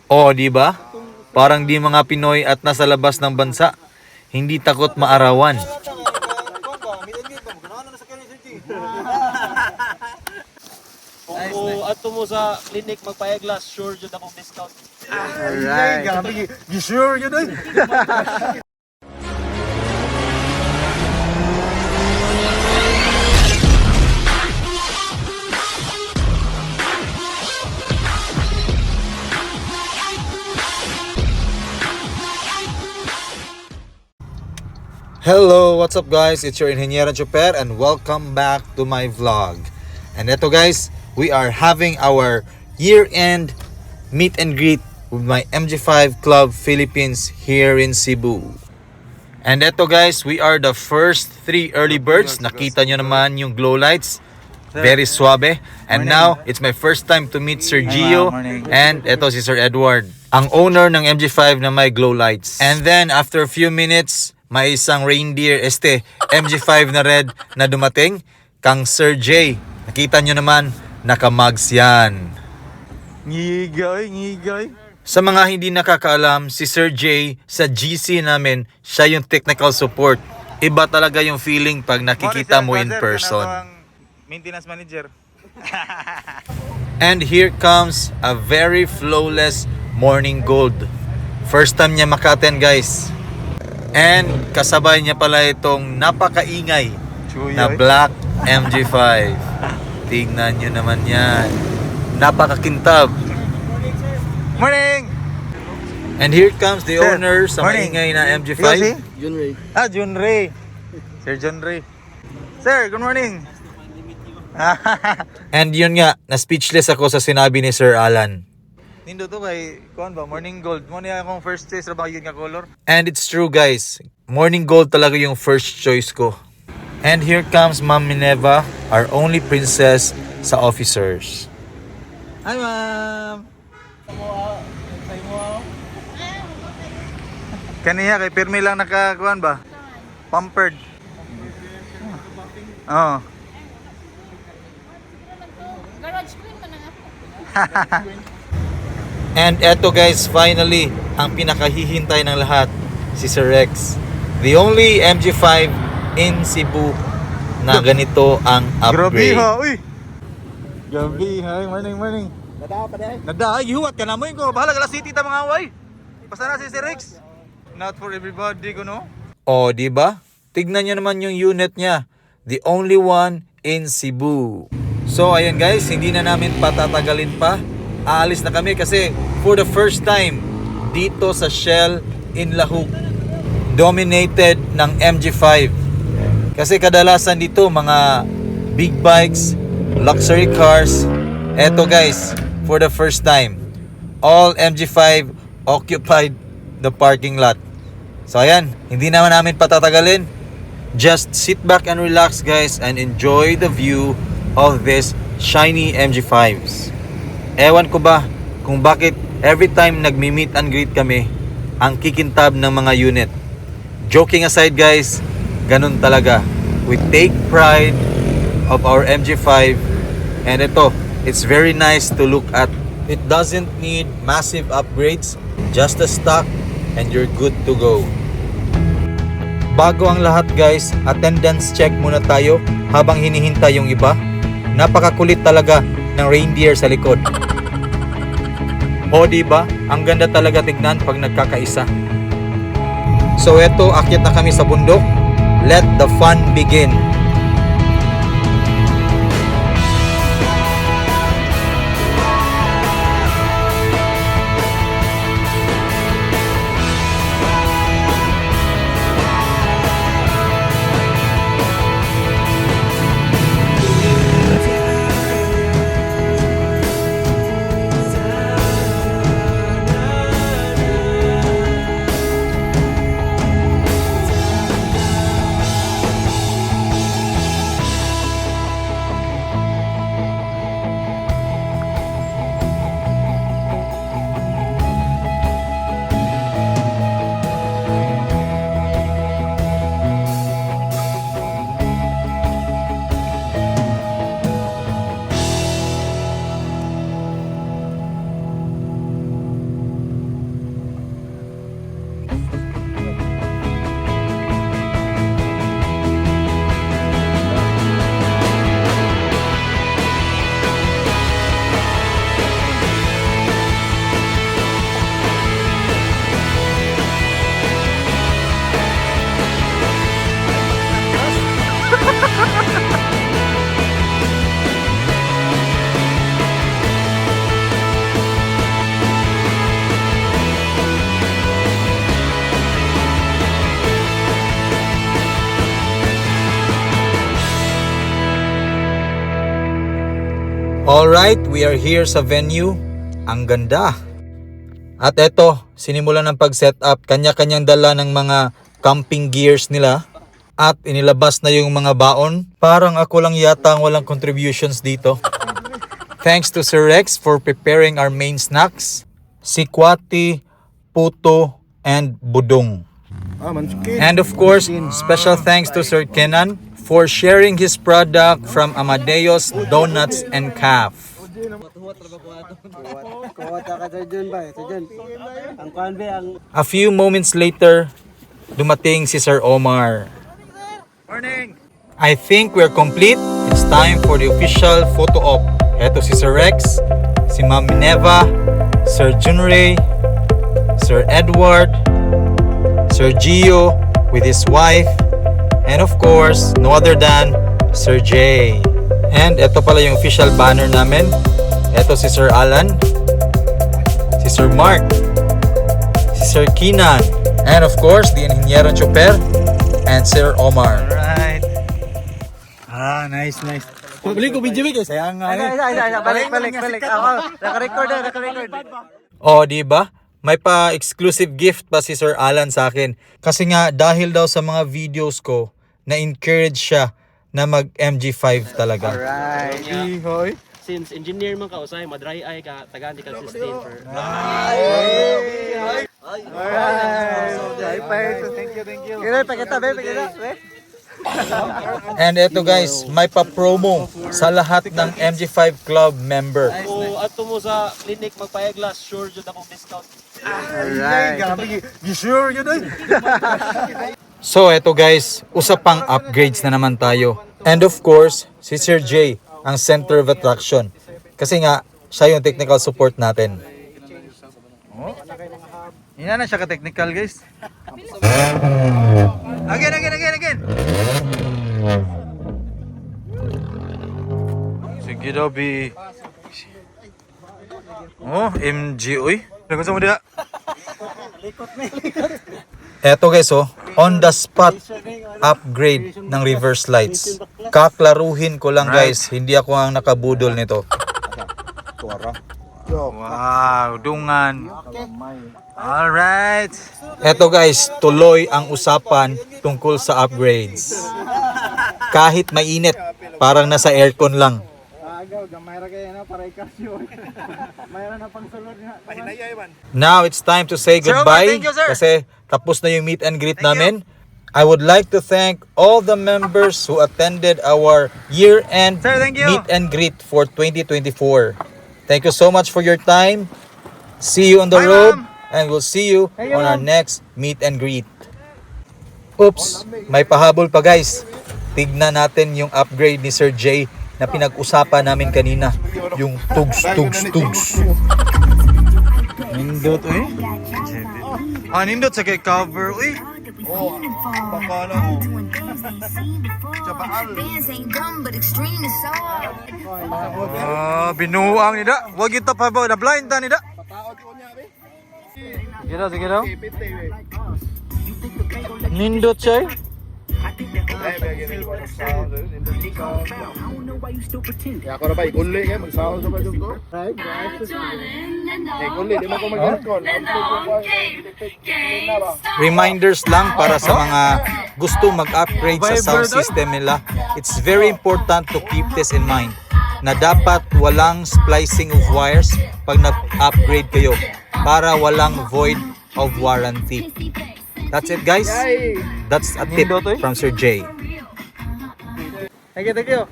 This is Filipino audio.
Oh, di ba? Parang di mga Pinoy at nasa labas ng bansa. Hindi takot maarawan. Kung ato mo sa clinic magpa-eyeglass, sure jud akong discount. Alright. Sure yun ay. Hello, what's up guys? It's your Ingeniero Chuper and welcome back to my vlog. And eto guys, we are having our year-end meet and greet with my MG5 Club Philippines here in Cebu. And eto guys, we are the first 3 early birds. Nakita nyo naman yung glow lights. Very suabe. And now, it's my first time to meet Sir Gio and eto si Sir Edward, ang owner ng MG5 na may glow lights. And then, after a few minutes, may isang reindeer MG5 na red na dumating, kang Sir J. Nakita nyo naman, nakamags yan. Ngigay. Sa mga hindi nakakaalam, si Sir J sa GC namin, siya yung technical support. Iba talaga yung feeling pag nakikita mo in person. Maintenance manager. And here comes a very flawless Morning Gold. First time niya maka-attend guys. And kasabay niya pala itong napakaingay na Black MG5. Tingnan nyo naman yan. Napakakintab. Morning! And here comes the Sir, owner sa morning. maingay na MG5. Jun Ray. John Ray. Sir John Ray. Sir, good morning. And yun nga, na-speechless ako sa sinabi ni Sir Alan. Nindo to kay kuan ba Morning Gold. Mo niya akong first choice ra ba yun nga color? And it's true guys, Morning Gold talaga yung first choice ko. And here comes Ma'am Minerva, our only princess sa officers. Hi ma'am. Kaniya kay pirmi lang nakakuan ba? Pampered. Oh. Garage queen man ang ako. And eto guys, finally, ang pinakahihintay ng lahat, si Sir Rex. The only MG5 in Cebu na ganito ang Grabe upgrade. ha, uy. Grabe ha, morning. Nada, gihuwat ka na mo ko. Bahala ka City ta mga away. Basta na si Sir Rex. Not for everybody ko no. O, di ba? Tignan nyo naman yung unit niya. The only one in Cebu. So, ayan guys, hindi na namin patatagalin pa. Aalis na kami kasi for the first time dito sa Shell in Lahug, dominated ng MG5. Kasi kadalasan dito mga big bikes, luxury cars. Eto guys, for the first time, all MG5 occupied the parking lot. So ayan, hindi naman namin patatagalin. Just sit back and relax guys and enjoy the view of this shiny MG5s. Ewan ko ba kung bakit every time nagmi-meet and greet kami, ang kikintab ng mga unit. Joking aside guys, ganun talaga. We take pride of our MG5 and ito, it's very nice to look at. It doesn't need massive upgrades, just a stock and you're good to go. Bago ang lahat guys, attendance check muna tayo habang hinihintay yung iba. Napakakulit talaga ng reindeer sa likod. O diba? Ang ganda talaga tignan pag nagkakaisa. So eto, akyat na kami sa bundok. Let the fun begin. Alright, we are here sa venue. Ang ganda. At eto, sinimulan ng pag-setup. Kanya-kanyang dala ng mga camping gears nila. At inilabas na yung mga baon. Parang ako lang yata ang walang contributions dito. Thanks to Sir Rex for preparing our main snacks. Sikwati, puto, and budong. And of course, special thanks to Sir Kenan for sharing his product from Amadeus Donuts and Calf. A few moments later, dumating si Sir Omar. Morning! I think we're complete. It's time for the official photo op. Eto si Sir Rex, si Ma'am Neva, Sir Junray, Sir Edward, Sir Gio with his wife, and of course, no other than Sir Jay. And eto pala yung official banner namin. Eto si Sir Alan, si Sir Mark, si Sir Kinan, and of course, the Ingeniero Choper, and Sir Omar. Alright. Nice. Balik ko video guys. Sayang nga. Balik. Ako, naka-record. Oh, di ba? May pa-exclusive gift pa si Sir Alan sa akin. Kasi nga, dahil daw sa mga videos ko, na-encourage siya na mag-MG5 talaga. Alright. Hoy. Since engineer man ka, usay, madry eye ka, tagaan di ka sustain for... Alright. Thank you. And eto guys, may pa-promo sa lahat ng MG5 Club member. O ato mo sa clinic magpa-eyeglass, sure jud akong discount. Alright. Sure yun eh. So eto guys, usapang upgrades na naman tayo. And of course, si Sir Jay, ang center of attraction. Kasi nga, siya yung technical support natin. Ina na siya ka-technical guys. Again. Sige daw, bi. Oh, MG, uy. Gusto mo dila? Eto guys on the spot upgrade ng reverse lights. Kaklaruhin ko lang guys, hindi ako ang nakabudol nito. Wow, dungan. Alright. Eto guys, tuloy ang usapan tungkol sa upgrades. Kahit mainit, parang nasa aircon lang. Now it's time to say goodbye. Thank you, sir. Kasi tapos na yung meet and greet namin. I would like to thank all the members who attended our year-end Sir, thank you. meet and greet for 2024. Thank you so much for your time. See you on the Bye, road. ma'am. And we'll see you on our next meet and greet. Oops, may pahabol pa guys. Tignan natin yung upgrade ni Sir Jay na pinag-usapan namin kanina. Yung tugs. Nindot, uy. Nindot sa kay cover, uy. Bakala mo. Binuang nida. Wag ito pa ba? Na-blind ta nida. Sige daw. Nindot siya eh. Ako na ba, ikuli kayo, magsahol sa badong ko? Ikuli, di mo ko mag-aircon. Reminders lang para sa mga gusto mag-upgrade sa sound system nila. It's very important to keep this in mind na dapat walang splicing of wires pag nag-upgrade kayo para walang void of warranty. That's it guys. That's a tip from Sir Jay. Thank you.